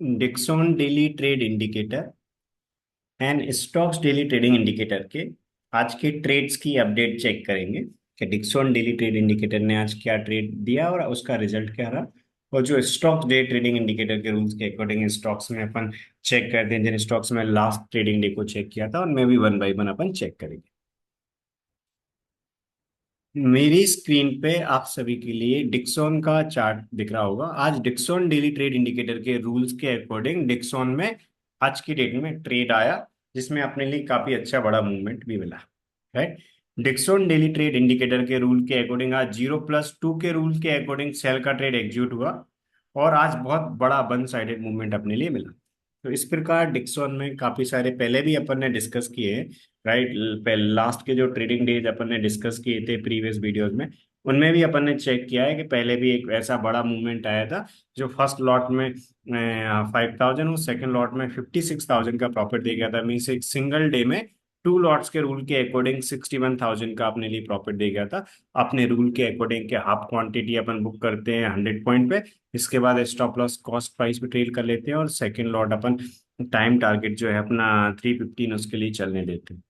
Dixon daily trade indicator and stocks daily trading indicator के आज के ट्रेड्स की अपडेट चेक करेंगे कि डिक्सॉन डेली ट्रेड इंडिकेटर ने आज क्या ट्रेड दिया और उसका रिजल्ट क्या रहा। और जो स्टॉक्स डे ट्रेडिंग इंडिकेटर के रूल्स के अकॉर्डिंग स्टॉक्स में अपन चेक करते हैं, जिन स्टॉक्स में लास्ट ट्रेडिंग डे को चेक किया था, उनमें भी वन बाई वन अपन चेक करेंगे। मेरी स्क्रीन पे आप सभी के लिए डिक्सॉन का चार्ट दिख रहा होगा। आज डिक्सॉन डेली ट्रेड इंडिकेटर के रूल्स के अकॉर्डिंग डिक्सॉन में आज की डेट में ट्रेड आया, जिसमें अपने लिए काफी अच्छा बड़ा मूवमेंट भी मिला। Right. Dixon daily trade indicator के रूल के अकॉर्डिंग आज 0+2 के रूल के अकॉर्डिंग सेल का ट्रेड एग्जीक्यूट हुआ और आज बहुत बड़ा वन साइडेड मूवमेंट अपने लिए मिला। तो इस प्रकार डिक्सॉन में काफी सारे पहले भी अपन ने डिस्कस किए हैं। राइट। लास्ट के जो ट्रेडिंग डेज अपन ने डिस्कस किए थे प्रीवियस वीडियोस में, उनमें भी अपन ने चेक किया है कि पहले भी एक ऐसा बड़ा मूवमेंट आया था जो फर्स्ट लॉट में 5,000 और सेकंड लॉट में 56,000 का प्रॉफिट दे गया था। मीन्स एक सिंगल डे में टू लॉट्स के रूल के अकॉर्डिंग 61,000 का अपने लिए प्रॉफिट दे गया था। अपने रूल के अकॉर्डिंग के हाफ क्वांटिटी अपन बुक करते हैं 100 पॉइंट पे, इसके बाद स्टॉप लॉस कॉस्ट प्राइस पे ट्रेड कर लेते हैं और सेकंड लॉट अपन टाइम टारगेट जो है अपना 315 उसके लिए चलने देते हैं।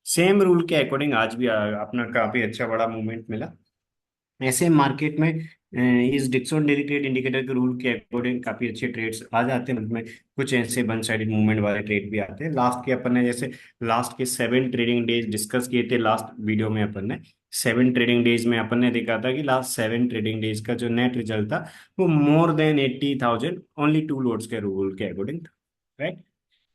सेम रूल के अकॉर्डिंग आज भी अपना काफी अच्छा बड़ा मूवमेंट मिला। ऐसे मार्केट में इस डिक्सन डेली ट्रेड इंडिकेटर के रूल के अकॉर्डिंग काफी अच्छे ट्रेड्स आ जाते हैं, उनमें कुछ ऐसे वन साइडेड मूवमेंट वाले ट्रेड भी आते हैं। लास्ट के अपन ने जैसे लास्ट के 7 ट्रेडिंग डेज डिस्कस किए थे लास्ट वीडियो में। अपन ने 7 ट्रेडिंग डेज में अपन ने देखा था कि लास्ट 7 ट्रेडिंग डेज का जो नेट रिजल्ट था वो more than 80,000 only two lots के रूल के अकॉर्डिंग था। राइट।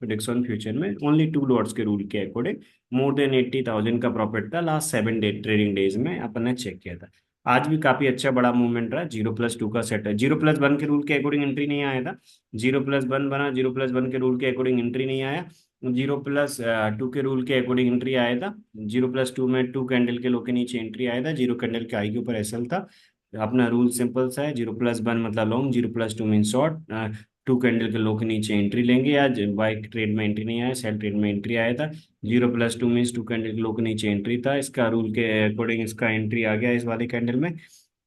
तो डिक्सन फ्यूचर में ओनली टू लॉट्स के रूल के अकॉर्डिंग मोर देन 80,000 का प्रॉफिट था लास्ट 7 ट्रेडिंग डेज में अपन ने चेक किया था। आज भी काफी अच्छा बड़ा मूवमेंट रहा। 0+2 का सेट है। 0+1 के रूल के अकॉर्डिंग एंट्री नहीं आया था। 0+1 बना, 0+1 के रूल के अकॉर्डिंग एंट्री नहीं आया। 0+2 के रूल के अकॉर्डिंग एंट्री आया था। 0+2 में 2 कैंडल के लो के नीचे एंट्री आया था। 0 कैंडल के हाई के ऊपर एसएल था। अपना रूल सिंपल सा है, 0+1 मतलब लॉन्ग, 0+2 मीन शॉर्ट। 2 कैंडल के लो के नीचे एंट्री लेंगे। आज बाई ट्रेड में एंट्री नहीं आया, सेल ट्रेड में एंट्री आया था। 0+2 मीन्स 2 कैंडल के लो के नीचे एंट्री था। इसका रूल के अकॉर्डिंग इसका एंट्री आ गया इस वाले कैंडल में।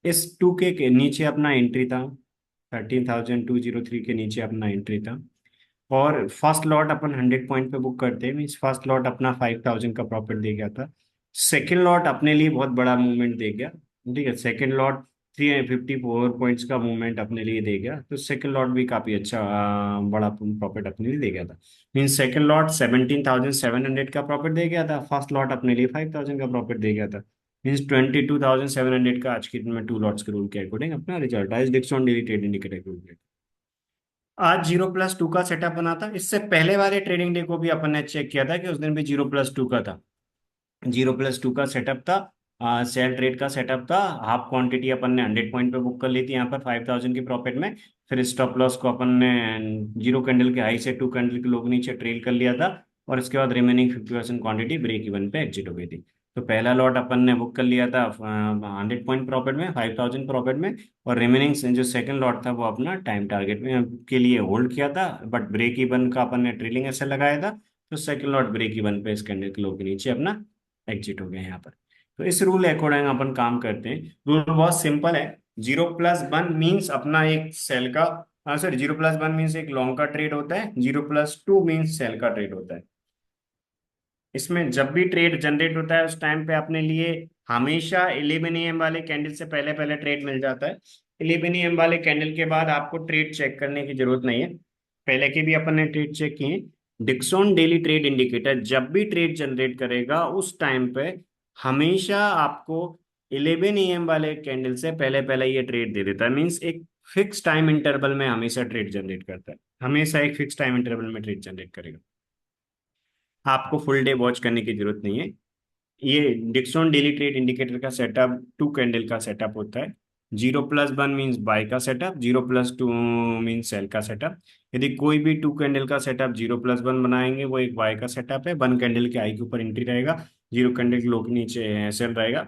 इस 2 के नीचे अपना एंट्री था। 13,203 के नीचे अपना एंट्री था। और फर्स्ट लॉट अपन 100 पॉइंट पे बुक करते हैं, मीन्स फर्स्ट लॉट अपना 5,000 का प्रॉफिट दे गया था। सेकेंड लॉट अपने लिए बहुत बड़ा मूवमेंट दे गया। ठीक है। सेकेंड लॉट 354 पॉइंट्स का मूवमेंट अपने लिए दे गया, तो सेकेंड लॉट भी काफी अच्छा बड़ा प्रॉफिट अपने लिए दे गया था। मीन्स सेकेंड लॉट 17,700 का प्रॉफिट दे गया था, फर्स्ट लॉट अपने लिए 5,000 का प्रॉफिट दे गया था। मीन्स 22,700 का आज की दिन में टू लॉट्स के रूल के अकॉर्डिंग अपना रिजल्ट है डिक्सन डेली ट्रेड इंडिकेटर के रूल के। आज 0+2 का सेटअप बना था। इससे पहले वाले ट्रेडिंग डे को भी अपन ने चेक किया था कि उस दिन भी 0+2 का था। 0+2 का सेटअप था। सेल ट्रेड का सेटअप था। हाफ क्वांटिटी अपन ने 100 पॉइंट पे बुक कर ली थी यहाँ पर 5,000 के प्रॉफिट में। फिर स्टॉप लॉस को अपन ने 0 कैंडल के हाई से 2 कैंडल के लो के नीचे ट्रेल कर लिया था। और इसके बाद रिमेनिंग 50% क्वांटिटी ब्रेक इवन पे एग्जिट हो गई थी। तो पहला लॉट अपन ने बुक कर लिया था 100 पॉइंट प्रॉफिट में, 5,000 प्रॉफिट में। और रिमेनिंग जो सेकंड लॉट था वो अपना टाइम टारगेट में के लिए होल्ड किया था, बट ब्रेक इवन का अपन ने ट्रेलिंग ऐसे लगाया था। तो सेकंड लॉट ब्रेक इवन पे इस कैंडल के लो के नीचे अपना एग्जिट हो गए यहाँ पर। तो इस रूल अकॉर्डिंग अपन काम करते हैं। रूल बहुत सिंपल है। 0+1 मीन्स अपना एक सेल का, सॉरी, 0+1 मीन्स एक लॉन्ग का ट्रेड होता है। 0+2 मीन्स सेल का ट्रेड होता है। इसमें जब भी ट्रेड जनरेट होता है उस टाइम पे अपने लिए हमेशा 11 AM वाले कैंडल से पहले पहले ट्रेड मिल जाता है। 11 AM वाले कैंडल के बाद आपको ट्रेड चेक करने की जरूरत नहीं है। पहले के भी अपन ने ट्रेड चेक किए। डिक्सॉन डेली ट्रेड इंडिकेटर जब भी ट्रेड जनरेट करेगा उस टाइम पे हमेशा आपको 11 AM वाले कैंडल से पहले पहले ये ट्रेड दे देता है। मीन्स एक फिक्स टाइम इंटरवल में हमेशा ट्रेड जनरेट करता है। हमेशा एक फिक्स टाइम इंटरवल में ट्रेड जनरेट करेगा। आपको फुल डे वॉच करने की जरूरत नहीं है। ये डिक्सॉन डेली ट्रेड इंडिकेटर का सेटअप 2 कैंडल का सेटअप होता है। 0+1 मीन्स बाय का सेटअप, 0+2 मीन्स सेल का सेटअप। यदि कोई भी 2 कैंडल का सेटअप 0+1 बनाएंगे वो एक बाय का सेटअप है। 1 कैंडल के हाई के ऊपर एंट्री रहेगा, 0 कैंडल के लो के नीचे सेल रहेगा।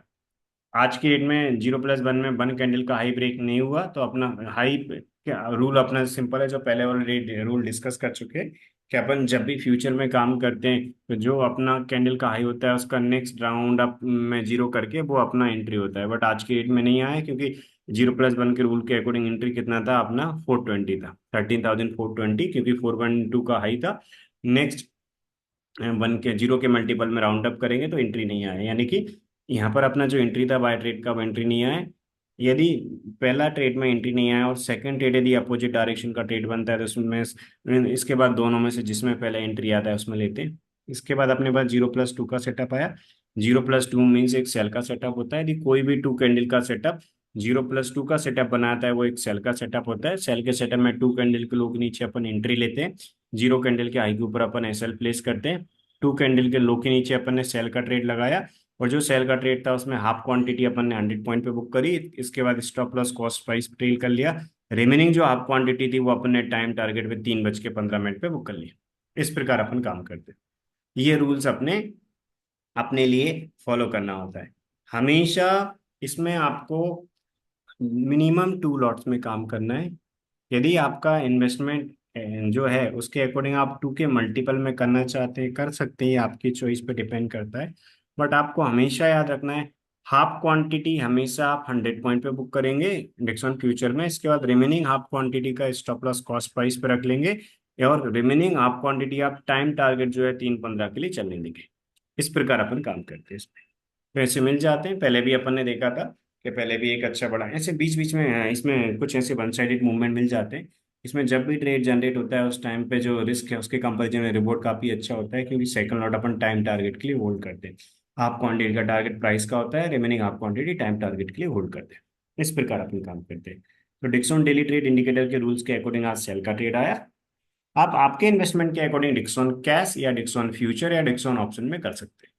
आज की डेट में 0+1 में 1 कैंडल का हाई ब्रेक नहीं हुआ तो अपना हाई क्या रूल अपना सिंपल है, जो पहले ऑलरेडी रूल डिस्कस कर चुके हैं। कि अपन जब भी फ्यूचर में काम करते हैं तो जो अपना कैंडल का हाई होता है उसका नेक्स्ट राउंड अप में जीरो करके वो अपना एंट्री होता है, बट आज की डेट में नहीं आया क्योंकि 0+1 के रूल के अकॉर्डिंग एंट्री कितना था अपना 420 था, 13,420, क्योंकि 412 का हाई था। नेक्स्ट वन के जीरो के मल्टीपल में राउंड अप करेंगे तो एंट्री नहीं आया, यानी कि यहाँ पर अपना जो एंट्री था बाय ट्रेड का वो एंट्री नहीं आया। यदि पहला ट्रेड में एंट्री नहीं आया और सेकंड ट्रेड यदि अपोजिट डायरेक्शन का ट्रेड बनता है तो उसमें इसके बाद दोनों में से जिसमें पहले एंट्री आता है उसमें लेते हैं। इसके बाद अपने पास 0+2 का सेटअप आया। 0+2 मीन्स एक सेल का सेटअप होता है, यदि कोई भी टू कैंडल का सेटअप 0+2 का सेटअप बनाता है वो एक सेल का सेटअप होता है। सेल के सेटअप में टू कैंडल के लोग नीचे अपन एंट्री लेते हैं, जीरो कैंडल के हाई के ऊपर अपन एसएल प्लेस करते हैं, टू कैंडल के लो के नीचे अपन ने सेल का ट्रेड लगाया, और जो सेल का ट्रेड था उसमें हाफ क्वांटिटी अपन ने 100 पॉइंट पे बुक करी। इसके बाद stop loss cost price trail कर लिया, रिमेनिंग जो हाफ क्वांटिटी थी वो अपन ने टाइम टारगेट पे 3:15 पे बुक कर लिया। इस प्रकार अपन काम करते हैं। ये रूल्स अपने अपने लिए फॉलो करना होता है हमेशा। इसमें आपको मिनिमम 2 लॉट्स में काम करना है। यदि आपका इन्वेस्टमेंट जो है उसके अकॉर्डिंग आप 2 के मल्टीपल में करना चाहते हैं कर सकते हैं, आपकी चॉइस पे डिपेंड करता है। बट आपको हमेशा याद रखना है हाफ क्वांटिटी हमेशा आप 100 पॉइंट पे बुक करेंगे डिक्सन फ्यूचर में। इसके बाद रिमेनिंग हाफ क्वांटिटी का स्टॉप लॉस कॉस्ट प्राइस पे रख लेंगे, और रिमेनिंग हाफ क्वांटिटी आप टाइम टारगेट जो है 3:15 के लिए चलने देंगे। इस प्रकार अपन काम करते हैं इसमें। पैसे मिल जाते हैं, पहले भी अपन ने देखा था कि पहले भी एक अच्छा बड़ा ऐसे बीच बीच में इसमें कुछ ऐसे वन साइडेड मूवमेंट मिल जाते हैं। इसमें जब भी ट्रेड जनरेट होता है उस टाइम पे जो रिस्क है उसके कंपैरिजन में रिवॉर्ड काफी अच्छा होता है, क्योंकि सेकंड लॉट अपन टाइम टारगेट के लिए होल्ड करते हैं। हाफ क्वांटिटी का टारगेट प्राइस का होता है, remaining half quantity time target के लिए होल्ड करते हैं। इस प्रकार अपन काम करते हैं। तो डिक्सन डेली ट्रेड इंडिकेटर के रूल्स के अकॉर्डिंग आज सेल का ट्रेड आया। आप आपके इन्वेस्टमेंट के अकॉर्डिंग डिक्सन कैश या डिक्सन फ्यूचर या डिक्सन ऑप्शन में कर सकते हैं।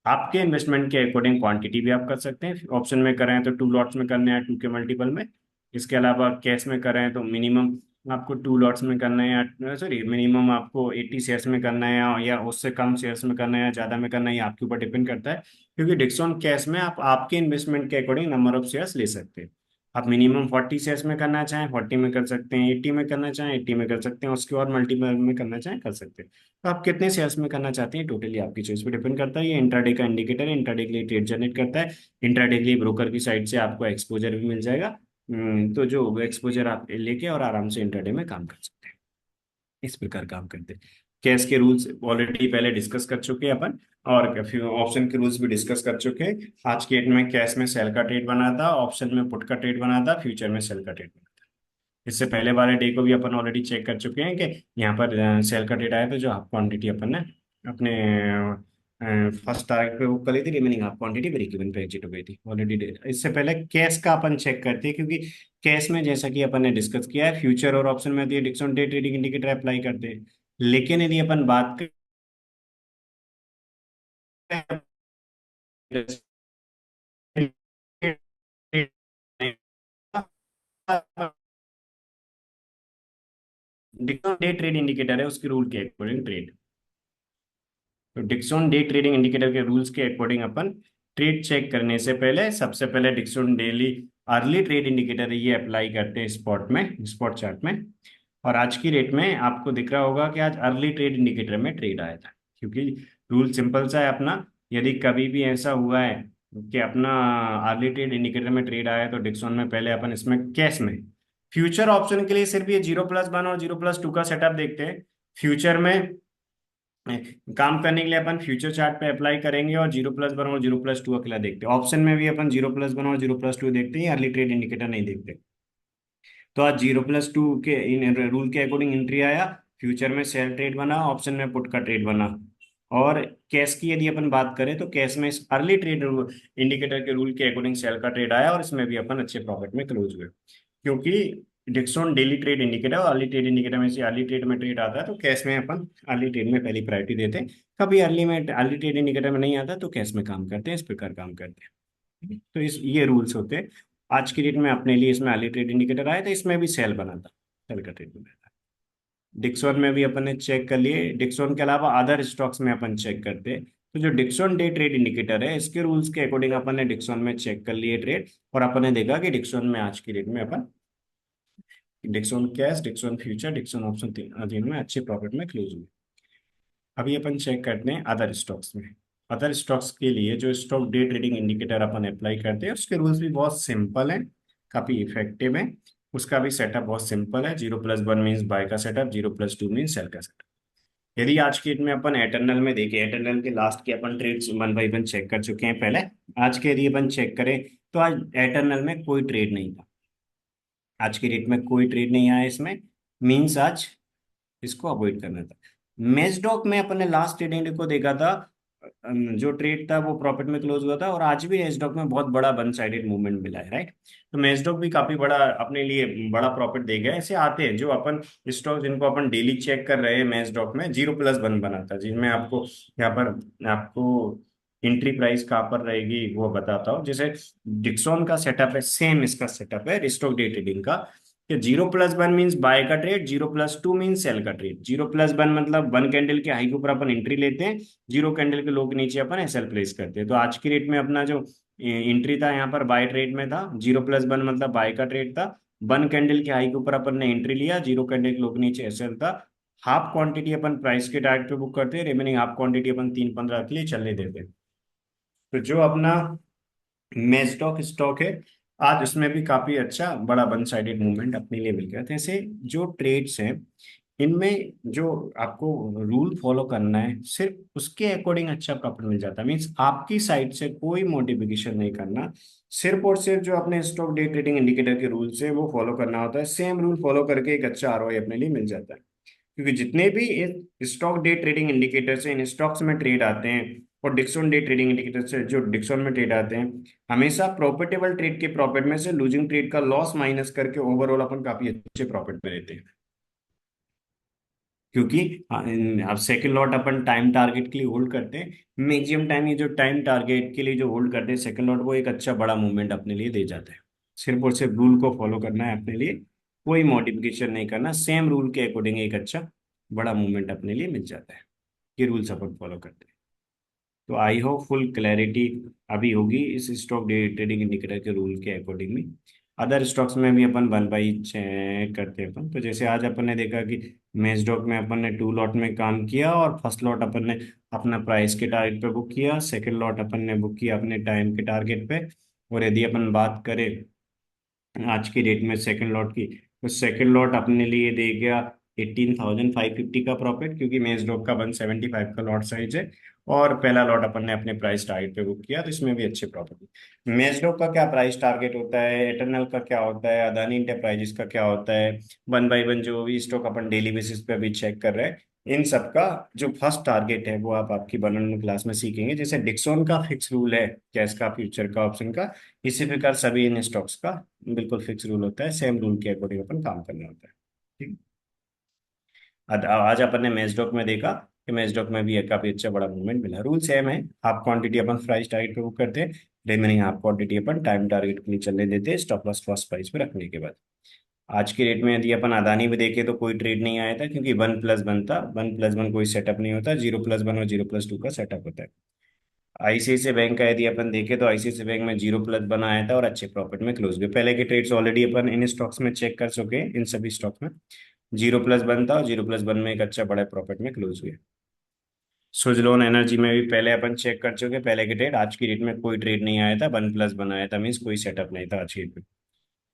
आपके इन्वेस्टमेंट के अकॉर्डिंग क्वांटिटी भी आप कर सकते हैं, ऑप्शन में कर रहे हैं तो 2 लॉट्स में करना है 2 के मल्टीपल में। इसके अलावा कैश में कर रहे हैं तो मिनिमम आपको 2 लॉट्स में करना है, या सॉरी मिनिमम आपको 80 शेयर्स में करना है, या उससे कम शेयर्स में करना है या ज़्यादा में करना है, ये आपके ऊपर डिपेंड करता है। क्योंकि डिक्सॉन कैश में आप आपके इन्वेस्टमेंट के अकॉर्डिंग नंबर ऑफ शेयर्स ले सकते हैं। आप मिनिमम 40 शेयर्स में करना चाहें 40 में कर सकते हैं, 80 में करना चाहें 80 में कर सकते हैं, उसके बाद मल्टीपल में करना चाहें कर सकते हैं। तो आप कितने शेयर्स में करना चाहते हैं टोटली आपकी चॉइस पे डिपेंड करता है। ये इंट्राडे का इंडिकेटर है, इंट्राडे के लिए ट्रेड जनरेट करता है। इंट्राडे के लिए ब्रोकर की साइड से आपको एक्सपोजर भी मिल जाएगा। तो जो एक्सपोजर आप लेके और आराम से इंट्राडे में काम कर सकते हैं। इस प्रकार काम करते हैं। कैश के रूल्स ऑलरेडी पहले डिस्कस कर चुके हैं अपन, और ऑप्शन के रूल्स भी डिस्कस कर चुके हैं। आज के डेट में कैश में सेल का ट्रेड बना था, ऑप्शन में पुट का ट्रेड बना था, फ्यूचर में सेल का ट्रेड बना था। इससे पहले वाले डे को भी अपन ऑलरेडी चेक कर चुके हैं कि यहाँ पर सेल का डेटा आया, तो जो हाफ क्वांटिटी अपन ने अपने फर्स्ट टारगेट पे बुक कर ली थी, remaining half quantity break even पे एग्जिट हो गई थी ऑलरेडी। इससे पहले कैश का अपन चेक करते हैं, क्योंकि कैश में जैसा कि अपन ने डिस्कस किया है फ्यूचर और ऑप्शन में तो ये discount day trading indicator apply करते हैं। लेकिन यदि अपन बात करें डिस्काउंट डे ट्रेड इंडिकेटर है उसके रूल के अकॉर्डिंग ट्रेड। तो डिक्सन डे ट्रेडिंग इंडिकेटर के रूल्स के अकॉर्डिंग अपन ट्रेड चेक करने से पहले सबसे पहले Dixon daily early trade indicator ये अप्लाई करते हैं स्पॉट में, स्पॉट चार्ट में। और आज की डेट में आपको दिख रहा होगा कि आज अर्ली ट्रेड इंडिकेटर में ट्रेड आया था, क्योंकि रूल सिंपल सा है अपना। यदि कभी भी ऐसा हुआ है कि अपना अर्ली ट्रेड इंडिकेटर में ट्रेड आया है तो डिक्सन में पहले अपन इसमें कैश में फ्यूचर ऑप्शन के लिए सिर्फ ये 0+1 और 0+2 का सेटअप देखते हैं। फ्यूचर में काम करने के लिए अपन फ्यूचर चार्ट पे अप्लाई करेंगे और 0+1 और 0+2 अकेला देखते हैं। ऑप्शन में भी अपन 0+1 और 0+2 देखते हैं, अर्ली ट्रेड इंडिकेटर नहीं देखते। तो आज 0+2 के इन रूल के अकॉर्डिंग एंट्री आया, फ्यूचर में सेल ट्रेड बना, ऑप्शन में पुट का ट्रेड बना। और कैश की यदि अपन बात करें तो कैश में इस अर्ली ट्रेड इंडिकेटर के रूल के अकॉर्डिंग सेल का ट्रेड आया और इसमें भी अपन अच्छे प्रॉफिट में क्लोज हुए। क्योंकि डिक्सॉन डेली ट्रेड इंडिकेटर और अर्ली ट्रेड इंडिकेटर में से अर्ली ट्रेड में ट्रेड आता है तो कैश में अपन अर्ली ट्रेड में पहली प्रायोरिटी देते हैं। कभी अर्ली ट्रेड इंडिकेटर में नहीं आता तो कैश में काम करते हैं, इस प्रकार काम करते हैं। तो इस ये रूल्स होते हैं। आज की डेट में अपने लिए इसमें अर्ली ट्रेड इंडिकेटर आया था, इसमें भी सेल बना था, सेल का ट्रेड बना था। डिक्सॉन में भी अपन ने चेक कर लिए, डिक्सॉन के अलावा अदर स्टॉक्स में अपन चेक करते हैं। तो जो डिक्सॉन डे ट्रेड इंडिकेटर है इसके रूल्स के अकॉर्डिंग अपन ने डिक्सॉन में चेक कर लिए ट्रेड, और अपन ने देखा कि डिक्सॉन में आज की डेट में अपन Dixon cash, Dixon future, Dixon option, तीनों में अच्छे प्रॉफिट में क्लोज हुए। अभी अपन चेक करते हैं अदर स्टॉक्स में। अदर स्टॉक्स के लिए जो स्टॉक डे ट्रेडिंग इंडिकेटर अपन अप्लाई करते हैं उसके रूल्स भी बहुत सिंपल हैं, काफी इफेक्टिव है। उसका भी सेटअप बहुत सिंपल है। 0+1 मीन्स बाय का सेटअप, 0+2 मीन्स सेल का सेटअप। यदि आज की डेट में अपन एटर्नल में देखें, एटर्नल के लास्ट के अपन trades one by one check कर चुके हैं पहले। आज के यदि अपन चेक करें तो आज एटर्नल में कोई ट्रेड नहीं था। आज की डेट में कोई ट्रेड नहीं आया इसमें, मीन्स आज इसको अवॉइड करना था। मेजडॉक में अपन ने लास्ट ट्रेडिंग डे को देखा था, जो ट्रेड था वो प्रॉफिट में क्लोज हुआ था, और आज भी मेजडॉक में बहुत बड़ा वन साइडेड मूवमेंट मिला है, राइट। तो मेजडॉक भी काफी बड़ा अपने लिए बड़ा प्रॉफिट दे गया। ऐसे आते हैं जो अपन स्टॉक जिनको अपन डेली चेक कर रहे हैं मेजडॉक में 0+1 बनाता है, जिनमें आपको यहाँ पर आपको एंट्री प्राइस कहाँ पर रहेगी वो बताता हूँ। जैसे डिक्सॉन का सेटअप है, सेम इसका सेटअप है स्टॉक डे ट्रेडिंग का, कि 0+1 मीन्स बाय का ट्रेड, 0+2 मीन्स सेल का ट्रेड। 0+1 मतलब 1 कैंडल के हाई के ऊपर अपन एंट्री लेते हैं, 0 कैंडल के लो के नीचे अपन एसएल प्लेस करते हैं। तो आज की रेट में अपना जो एंट्री था यहाँ पर बाय ट्रेड में था, 0+1 मतलब बाय का ट्रेड था। 1 कैंडल के हाई के ऊपर अपन ने एंट्री लिया, 0 कैंडल के लो के नीचे एसएल था। हाफ क्वांटिटी अपन प्राइस के टारगेट पे बुक करते हैं, रिमेनिंग हाफ क्वांटिटी अपन 3-15 के लिए चलने देते हैं। तो जो अपना मेजस्टॉक स्टॉक है, आज उसमें भी काफी अच्छा बड़ा वन साइडेड मूवमेंट अपने लिए मिल गया। तो ऐसे जो ट्रेड्स हैं इनमें जो आपको रूल फॉलो करना है सिर्फ उसके अकॉर्डिंग अच्छा प्रॉफिट मिल जाता है। मीन्स आपकी साइड से कोई मॉडिफिकेशन नहीं करना, सिर्फ और सिर्फ जो अपने स्टॉक डे ट्रेडिंग इंडिकेटर के रूल्स है वो फॉलो करना होता है। सेम रूल फॉलो करके एक अच्छा आरओआई अपने लिए मिल जाता है। क्योंकि जितने भी स्टॉक डे ट्रेडिंग इंडिकेटर से इन स्टॉक्स में ट्रेड आते हैं और डिक्सॉन डे ट्रेडिंग इंडिकेटर से जो डिक्सॉन में ट्रेड आते हैं, हमेशा प्रॉफिटेबल ट्रेड के प्रॉफिट में से लूजिंग ट्रेड का लॉस माइनस करके ओवरऑल अपन काफी अच्छे प्रॉफिट में रहते हैं। क्योंकि अब सेकंड लॉट अपन टाइम टारगेट के लिए होल्ड करते हैं, मैक्सिमम टाइम ये जो टाइम टारगेट के लिए जो होल्ड करते हैं सेकंड लॉट, वो एक अच्छा बड़ा मूवमेंट अपने लिए दे जाता है। सिर्फ और सिर्फ रूल को फॉलो करना है अपने लिए, कोई मॉडिफिकेशन नहीं करना, सेम रूल के अकॉर्डिंग एक अच्छा बड़ा मूवमेंट अपने लिए मिल जाता है। ये रूल्स अपन फॉलो करते हैं। तो आई होप फुल क्लैरिटी अभी होगी इस स्टॉक डे ट्रेडिंग इंडिकेटर के रूल के अकॉर्डिंग भी। अदर स्टॉक्स में भी अपन वन बाई चेक करते हैं अपन। तो जैसे आज अपन ने देखा कि मेजडॉक में अपन ने 2 लॉट में काम किया, और फर्स्ट लॉट अपन ने अपना प्राइस के टारगेट पे बुक किया, सेकंड लॉट अपन ने बुक किया अपने टाइम के टारगेट पे। और यदि अपन बात करें आज की डेट में सेकंड लॉट की, तो सेकंड लॉट अपने लिए दे गया 18,550 का प्रॉफिट, क्योंकि मेन स्टॉक का 175 का लॉट साइज है। और पहला लॉट अपन ने अपने प्राइस टारगेट पे बुक किया, तो इसमें भी अच्छे प्रॉफिट। मेजडॉक का क्या प्राइस टारगेट होता है, एटर्नल का क्या होता है, अदानी इंटरप्राइजेस का क्या होता है, वन बाई वन जो भी स्टॉक अपन डेली बेसिस पे अभी चेक कर रहे हैं, इन सब का जो फर्स्ट टारगेट है वो आप आपकी बनन क्लास में सीखेंगे। जैसे डिक्सॉन का फिक्स रूल है, कैश का, फ्यूचर का, ऑप्शन का, इसी प्रकार सभी इन स्टॉक्स का बिल्कुल फिक्स रूल होता है। सेम रूल के अकॉर्डिंग अपन काम करना होता है। ठीक। आज अपन ने मेजडॉक में देखा कि मेजडॉक में भी एक काफी अच्छा बड़ा मूवमेंट मिला। रूल सेम है, हाफ क्वांटिटी अपन प्राइस टारगेट पे बुक करते हैं, रिमेनिंग हाफ क्वांटिटी अपन टाइम टारगेट के लिए चलने देते हैं, स्टॉप लॉस फर्स्ट प्राइस पे रखने के बाद। आज की डेट में यदि अपन अदानी में देखें तो कोई ट्रेड नहीं आया था, क्योंकि 1+1 था। 1+1 कोई सेटअप नहीं होता, 0+1 और 0+2 का सेटअप होता है। आईसीआईसीआई बैंक का यदि अपन देखें तो आईसीआईसीआई बैंक में 0+1 आया था और अच्छे प्रॉफिट में क्लोज हुए। पहले के ट्रेड्स ऑलरेडी अपन इन स्टॉक्स में चेक कर चुके हैं, इन सभी स्टॉक्स में 0+1 था और 0+1 में एक अच्छा बड़ा प्रॉफिट में क्लोज हुए। सुजलोन एनर्जी में भी पहले अपन चेक कर चुके हैं, पहले के ट्रेड। आज की डेट में कोई ट्रेड नहीं आया था, 1+1 आया था, मीन्स कोई सेटअप नहीं था आज की डेट में।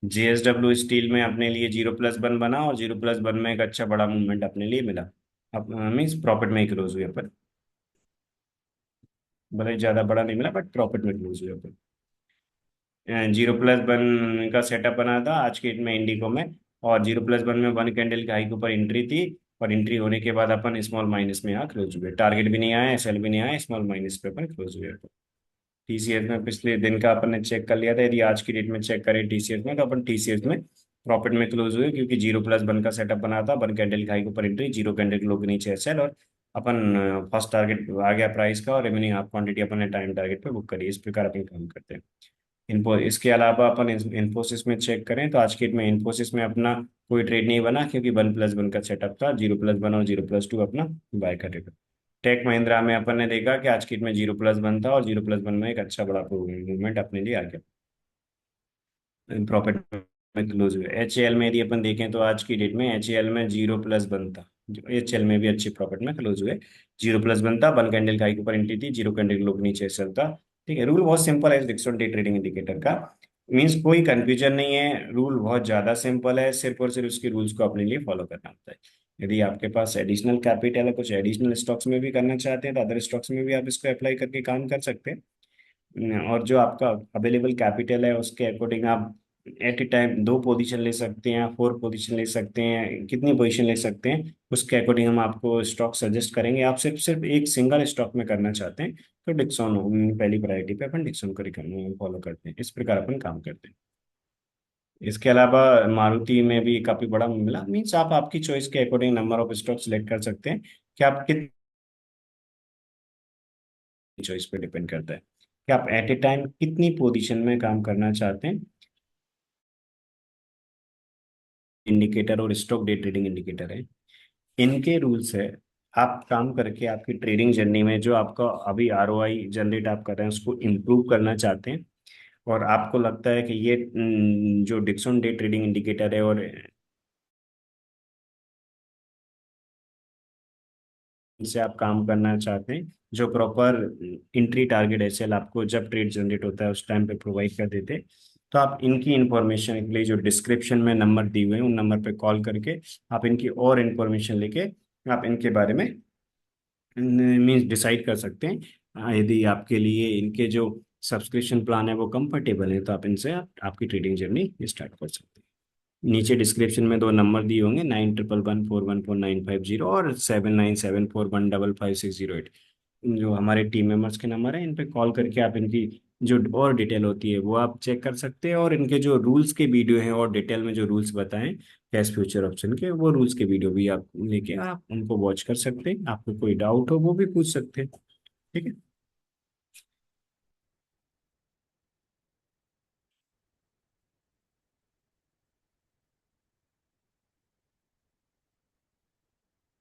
जेएसडब्ल्यू स्टील में अपने लिए 0+1 बना और 0+1 में एक अच्छा बड़ा मूवमेंट अपने लिए मिला। अब मीन्स प्रॉफिट में ही क्लोज हुए अपन, भले ही ज्यादा बड़ा नहीं मिला बट प्रॉफिट में क्लोज हुए अपन। 0+1 का सेटअप बना था आज की डेट में इंडिको में, और 0+1 में 1 कैंडल के हाई के ऊपर एंट्री थी, और एंट्री होने के बाद अपन स्मॉल माइनस में यहाँ क्लोज हुए। टारगेट भी नहीं आया, एसएल भी नहीं आया, स्मॉल माइनस पे अपन क्लोज हुए। टीसीएस में पिछले दिन का अपन ने चेक कर लिया था, यदि आज की डेट में चेक करें टीसीएस में, तो अपन टीसीएस में प्रॉफिट में क्लोज हुए, क्योंकि 0+1 का सेटअप बना था, 1 कैंडल हाई के ऊपर एंट्री, 0 कैंडल के लो के नीचे एसएल, और अपन फर्स्ट टारगेट आ गया प्राइस का, और रिमेनिंग हाफ क्वांटिटी अपन ने टाइम टारगेट पे बुक करी। इस प्रकार अपन काम करते हैं। इन्फो इसके अलावा अपन इन्फोसिस में चेक करें तो आज की डेट में इन्फोसिस में अपना कोई ट्रेड नहीं बना, क्योंकि 1+1 का सेटअप था, 0+1 और 0+2 अपना बाय करेगा। टेक महिंद्रा में अपन ने देखा कि आज की डेट में 0+1 था, और 0+1 में एक अच्छा बड़ा मूवमेंट अपने लिए आ गया प्रॉफिट में क्लोज हुए। एच ए एल में यदि अपन देखें तो आज की डेट में एच ए एल में 0+ बनता, एच एल में भी अच्छी प्रॉफिट में क्लोज हुए। 0+ बनता, 1 कैंडल का हाई के ऊपर एंट्री थी, 0 कैंडल के लोग नीचे चलता। ठीक है, रूल बहुत सिंपल है डिक्सॉन डे ट्रेडिंग इंडिकेटर का। मीन्स कोई कंफ्यूजन नहीं है, रूल बहुत ज्यादा सिंपल है, सिर्फ और सिर्फ उसके रूल्स को अपने लिए फॉलो करना होता है। यदि आपके पास एडिशनल कैपिटल है, कुछ एडिशनल स्टॉक्स में भी करना चाहते हैं तो अदर स्टॉक्स में भी आप इसको अप्लाई करके काम कर सकते हैं। और जो आपका अवेलेबल कैपिटल है उसके अकॉर्डिंग आप एट ए टाइम 2 पोजीशन ले सकते हैं, 4 पोजीशन ले सकते हैं, कितनी पोजीशन ले सकते हैं उसके अकॉर्डिंग हम आपको स्टॉक सजेस्ट करेंगे। आप सिर्फ सिर्फ एक सिंगल स्टॉक में करना चाहते हैं तो डिक्सॉन पहली प्रायोरिटी पे अपन डिक्सॉन को फॉलो करते हैं। इस प्रकार अपन काम करते हैं। इसके अलावा मारुति में भी काफी बड़ा मिला। मीन्स आप आपकी चॉइस के according number of stock select कर सकते हैं कि आप कितनी चॉइस पे डिपेंड करता है कि आप एट ए टाइम कितनी पोजीशन में काम करना चाहते हैं। इंडिकेटर और स्टॉक डे ट्रेडिंग इंडिकेटर है, इनके रूल्स है। आप काम करके आपकी ट्रेडिंग जर्नी में जो आपका अभी आरओआई जनरेट आप कर रहे हैं उसको इम्प्रूव करना चाहते हैं, और आपको लगता है कि ये जो डिक्सन डे ट्रेडिंग इंडिकेटर है और इनसे आप काम करना चाहते हैं, जो प्रॉपर इंट्री टारगेट एसएल आपको जब ट्रेड जनरेट होता है उस टाइम पे प्रोवाइड कर देते हैं, तो आप इनकी इंफॉर्मेशन के लिए जो डिस्क्रिप्शन में नंबर दिए हुए हैं उन नंबर पे कॉल करके आप इनकी और इन्फॉर्मेशन लेके आप इनके बारे में मीन्स डिसाइड कर सकते हैं। यदि आपके लिए इनके जो सब्सक्रिप्शन प्लान है वो कंफर्टेबल है तो आप इनसे आपकी ट्रेडिंग जर्नी स्टार्ट कर सकते हैं। नीचे डिस्क्रिप्शन में 2 नंबर दिए होंगे, 9111414950 और 7974155608, जो हमारे टीम मेंबर्स के नंबर है। इन पे कॉल करके आप इनकी जो और डिटेल होती है वो आप चेक कर सकते हैं, और इनके जो रूल्स के वीडियो हैं और डिटेल में जो रूल्स बताएं कैश फ्यूचर ऑप्शन के, वो रूल्स के वीडियो भी आप लेके आप उनको वॉच कर सकते हैं। आपको कोई डाउट हो वो भी पूछ सकते हैं। ठीक है।